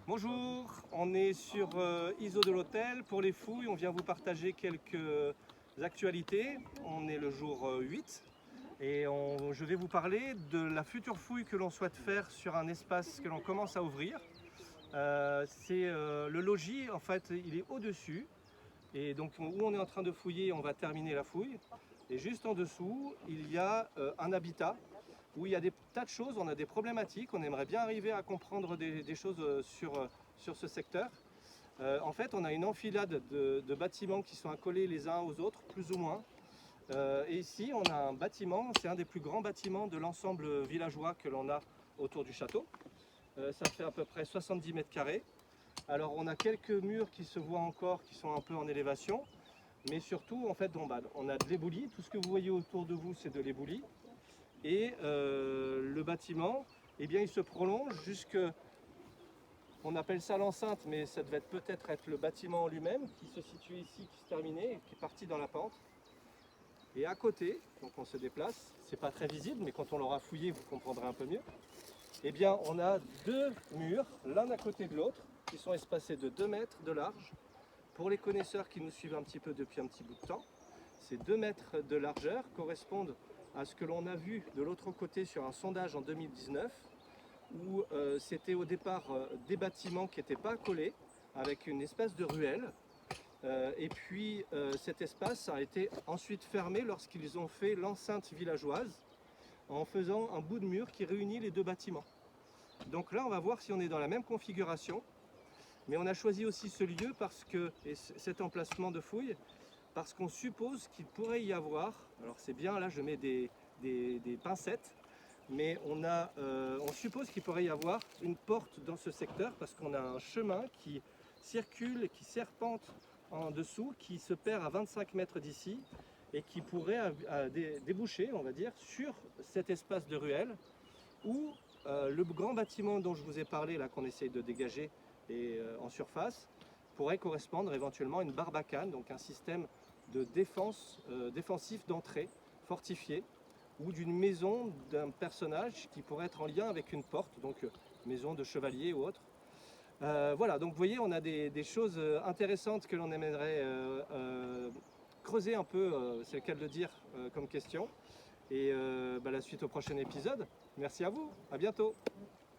Bonjour, on est sur ISO de l'hôtel pour les fouilles. On vient vous partager quelques actualités. On est le jour 8 et je vais vous parler de la future fouille que l'on souhaite faire sur un espace que l'on commence à ouvrir. C'est le logis, en fait, il est au-dessus. Et donc où on est en train de fouiller, on va terminer la fouille. Et juste en dessous, il y a un habitat où il y a des tas de choses, on a des problématiques, on aimerait bien arriver à comprendre des choses sur ce secteur. En fait, on a une enfilade de bâtiments qui sont accolés les uns aux autres, plus ou moins. Et ici, on a un bâtiment, c'est un des plus grands bâtiments de l'ensemble villageois que l'on a autour du château. Ça fait à peu près 70 mètres carrés. Alors on a quelques murs qui se voient encore, qui sont un peu en élévation. Mais surtout, en fait, on a de l'éboulis. Tout ce que vous voyez autour de vous, c'est de l'éboulis. Et le bâtiment, eh bien, il se prolonge jusque, on appelle ça l'enceinte, mais ça devait peut-être être le bâtiment en lui-même, qui se situe ici, qui se terminait, et qui est parti dans la pente. Et à côté, donc on se déplace, c'est pas très visible, mais quand on l'aura fouillé, vous comprendrez un peu mieux. Eh bien, on a deux murs, l'un à côté de l'autre, qui sont espacés de 2 mètres de large. Pour les connaisseurs qui nous suivent un petit peu depuis un petit bout de temps, ces 2 mètres de largeur correspondent à ce que l'on a vu de l'autre côté sur un sondage en 2019, où c'était au départ des bâtiments qui n'étaient pas collés, avec une espèce de ruelle. Et puis cet espace a été ensuite fermé lorsqu'ils ont fait l'enceinte villageoise, en faisant un bout de mur qui réunit les deux bâtiments. Donc là, on va voir si on est dans la même configuration. Mais on a choisi aussi ce lieu parce que, et cet emplacement de fouille, parce qu'on suppose qu'il pourrait y avoir, alors c'est bien, là je mets des pincettes, mais on suppose qu'il pourrait y avoir une porte dans ce secteur parce qu'on a un chemin qui circule et qui serpente en dessous, qui se perd à 25 mètres d'ici et qui pourrait déboucher, on va dire, sur cet espace de ruelle où le grand bâtiment dont je vous ai parlé, là qu'on essaye de dégager et, en surface, pourrait correspondre éventuellement à une barbacane, donc un système de défense, défensif d'entrée fortifié, ou d'une maison d'un personnage qui pourrait être en lien avec une porte, donc maison de chevalier ou autre. Voilà, donc vous voyez, on a des choses intéressantes que l'on aimerait creuser un peu, c'est le cas de le dire, comme question. Et la suite au prochain épisode. Merci à vous, à bientôt.